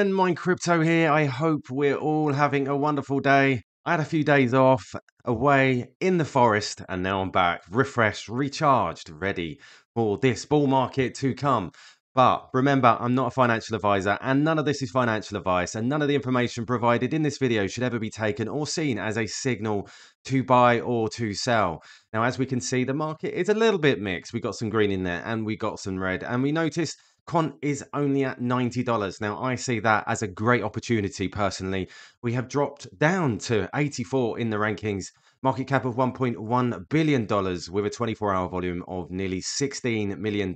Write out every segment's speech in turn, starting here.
everyone, Mind Crypto here. I hope we're all having a wonderful day. I had a few days off away in the forest and now I'm back, refreshed, recharged, ready for this bull market to come. But remember, I'm not a financial advisor and none of this is financial advice, and none of the information provided in this video should ever be taken or seen as a signal to buy or to sell. Now, as we can see, the market is a little bit mixed. We got some green in there and we got some red, and we noticed Quant is only at $90. Now, I see that as a great opportunity personally. We have dropped down to 84 in the rankings, market cap of $1.1 billion with a 24-hour volume of nearly $16 million.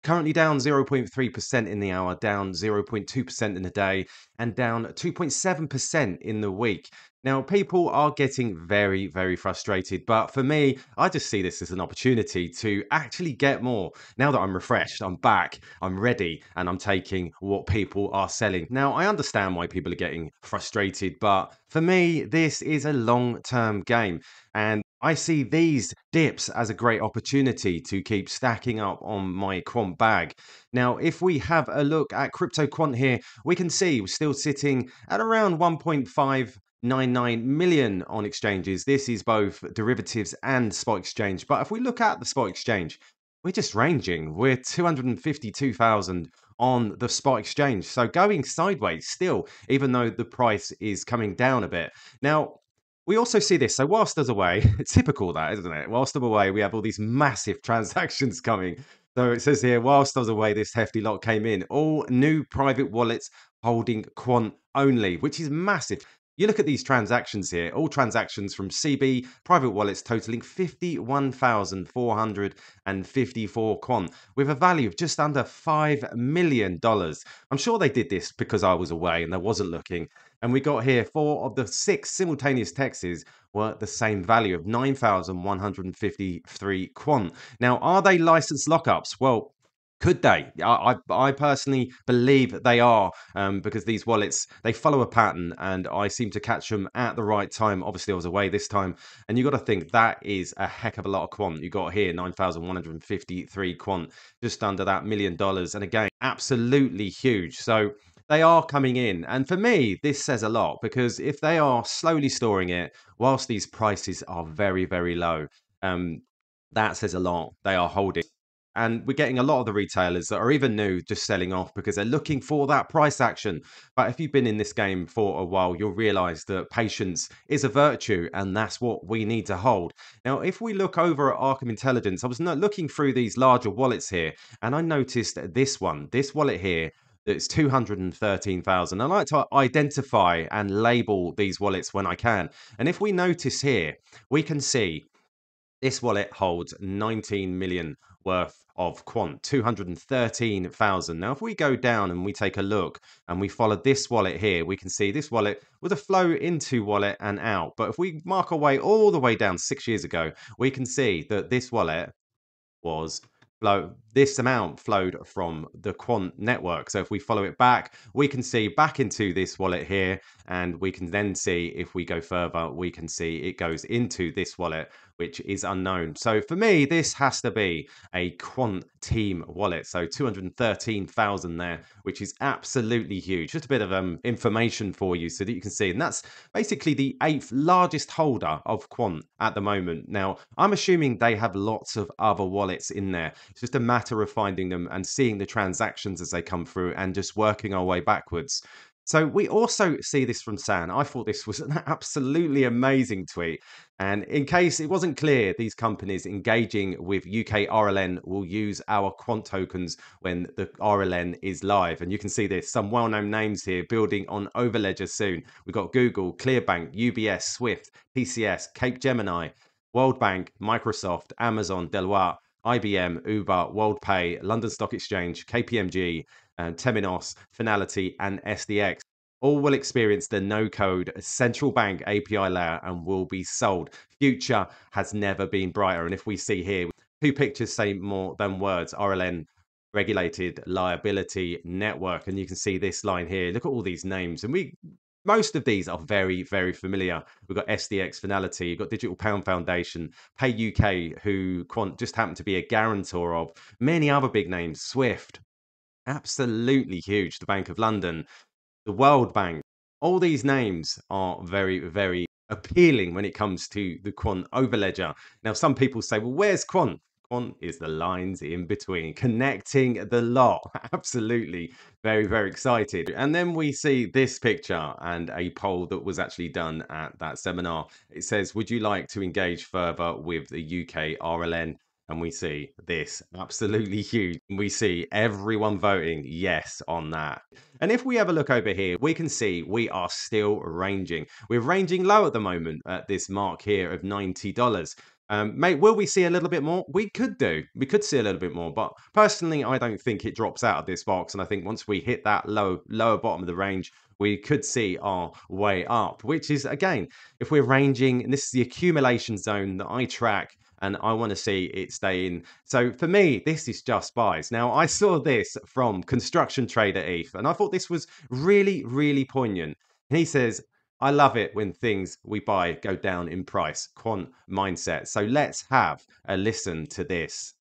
Currently down 0.3% in the hour, down 0.2% in the day, and down 2.7% in the week. Now, people are getting very, very frustrated, but for me, I just see this as an opportunity to actually get more. Now that I'm refreshed, I'm back, I'm ready, and I'm taking what people are selling. Now, I understand why people are getting frustrated, but for me, this is a long-term game, and I see these dips as a great opportunity to keep stacking up on my quant bag. Now, if we have a look at crypto quant here, we can see we're still sitting at around 1.599 million on exchanges. This is both derivatives and spot exchange. But if we look at the spot exchange, we're just ranging. We're 252,000 on the spot exchange. So going sideways still, even though the price is coming down a bit. Now, we also see this. So whilst there's away, it's typical that, isn't it? Whilst I'm away, we have all these massive transactions coming. So it says here, whilst I was away, this hefty lot came in. All new private wallets holding quant only, which is massive. You look at these transactions here, all transactions from CB private wallets totaling 51,454 quant with a value of just under $5 million. I'm sure they did this because I was away and I wasn't looking. And we got here 4 of the 6 simultaneous texts were the same value of 9,153 quant. Now, are they licensed lockups? Well, could they? I personally believe they are, because these wallets, they follow a pattern and I seem to catch them at the right time. Obviously, I was away this time. And you got to think that is a heck of a lot of quant. You got here 9,153 quant, just under that $1 million. And again, absolutely huge. So they are coming in. And for me, this says a lot because if they are slowly storing it whilst these prices are very, very low, that says a lot. They are holding. And we're getting a lot of the retailers that are even new just selling off because they're looking for that price action. But if you've been in this game for a while, you'll realize that patience is a virtue and that's what we need to hold. Now, if we look over at Arkham Intelligence, I was looking through these larger wallets here and I noticed this wallet here, it's 213,000. I like to identify and label these wallets when I can. And if we notice here, we can see this wallet holds 19 million worth of quant, 213,000. Now, if we go down and we take a look and we follow this wallet here, we can see this wallet with a flow into wallet and out. But if we mark our way all the way down 6 years ago, we can see that this wallet was this amount flowed from the quant network. So if we follow it back, we can see back into this wallet here, and we can then see if we go further, we can see it goes into this wallet, which is unknown. So for me, this has to be a quant team wallet. So 213,000 there, which is absolutely huge. Just a bit of information for you so that you can see. And that's basically the 8th largest holder of quant at the moment. Now, I'm assuming they have lots of other wallets in there. It's just a matter of finding them and seeing the transactions as they come through and just working our way backwards. So we also see this from San. I thought this was an absolutely amazing tweet. And in case it wasn't clear, these companies engaging with UK RLN will use our quant tokens when the RLN is live. And you can see this, some well-known names here building on Overledger soon. We've got Google, Clearbank, UBS, Swift, TCS, Cape Gemini, World Bank, Microsoft, Amazon, Deloitte, IBM, Uber, WorldPay, London Stock Exchange, KPMG, Temenos, Finality, and SDX. All will experience the no-code central bank API layer and will be sold. Future has never been brighter. And if we see here, 2 pictures say more than words. RLN, regulated liability network. And you can see this line here. Look at all these names. And most of these are very, very familiar. We've got SDX, Finality, you've got Digital Pound Foundation, Pay UK, who Quant just happened to be a guarantor of. Many other big names, Swift, absolutely huge, the Bank of London. the World Bank. All these names are very, very appealing when it comes to the quant overledger. Now, some people say, well, where's quant? Quant is the lines in between, connecting the lot. Absolutely. Very, very excited. And then we see this picture and a poll that was actually done at that seminar. It says, would you like to engage further with the UK RLN? And we see this absolutely huge. We see everyone voting yes on that. And if we have a look over here, we can see we are still ranging. We're ranging low at the moment at this mark here of $90. Mate, will we see a little bit more? We could do. We could see a little bit more, but personally, I don't think it drops out of this box. And I think once we hit that lower bottom of the range, we could see our way up, which is, again, if we're ranging, and this is the accumulation zone that I track, and I want to see it stay in. So for me, this is just buys. Now, I saw this from Construction Trader ETH, and I thought this was really, really poignant. And he says, I love it when things we buy go down in price, quant mindset. So let's have a listen to this.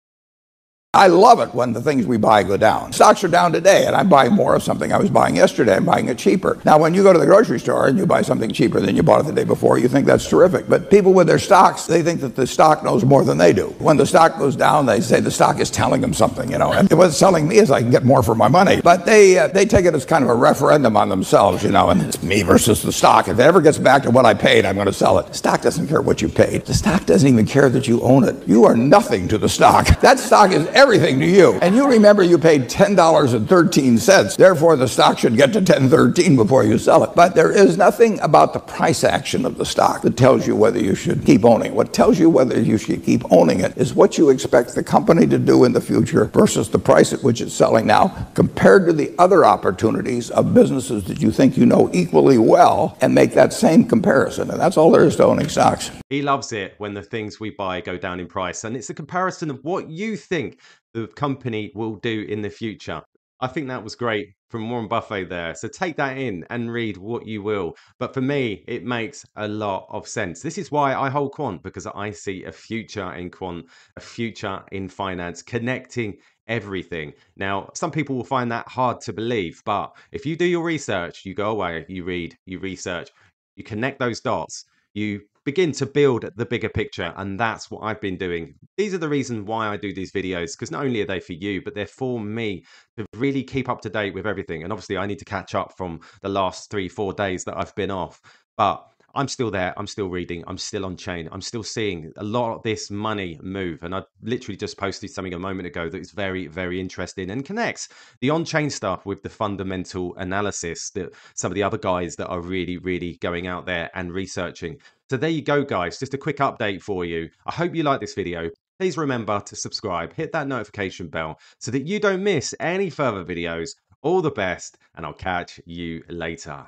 I love it when the things we buy go down. Stocks are down today, and I'm buying more of something I was buying yesterday. I'm buying it cheaper. Now, when you go to the grocery store and you buy something cheaper than you bought it the day before, you think that's terrific. But people with their stocks, they think that the stock knows more than they do. When the stock goes down, they say the stock is telling them something, you know. And what's telling me is I can get more for my money. But they take it as kind of a referendum on themselves, you know, and it's me versus the stock. If it ever gets back to what I paid, I'm going to sell it. The stock doesn't care what you paid. The stock doesn't even care that you own it. You are nothing to the stock. That stock is everything to you. And you remember you paid $10.13. Therefore, the stock should get to $10.13 before you sell it. But there is nothing about the price action of the stock that tells you whether you should keep owning it. What tells you whether you should keep owning it is what you expect the company to do in the future versus the price at which it's selling now, compared to the other opportunities of businesses that you think you know equally well, and make that same comparison. And that's all there is to owning stocks. He loves it when the things we buy go down in price. And it's a comparison of what you think the company will do in the future. I think that was great from Warren Buffett there. So take that in and read what you will. But for me, it makes a lot of sense. This is why I hold quant, because I see a future in quant, a future in finance, connecting everything. Now, some people will find that hard to believe, but if you do your research, you go away, you read, you research, you connect those dots, you begin to build the bigger picture. And that's what I've been doing. These are the reasons why I do these videos, because not only are they for you, but they're for me to really keep up to date with everything. And obviously I need to catch up from the last 3-4 days that I've been off, but I'm still there. I'm still reading. I'm still on chain. I'm still seeing a lot of this money move. And I literally just posted something a moment ago that is very, very interesting and connects the on-chain stuff with the fundamental analysis that some of the other guys that are really, really going out there and researching. So there you go, guys. Just a quick update for you. I hope you like this video. Please remember to subscribe, hit that notification bell so that you don't miss any further videos. All the best, and I'll catch you later.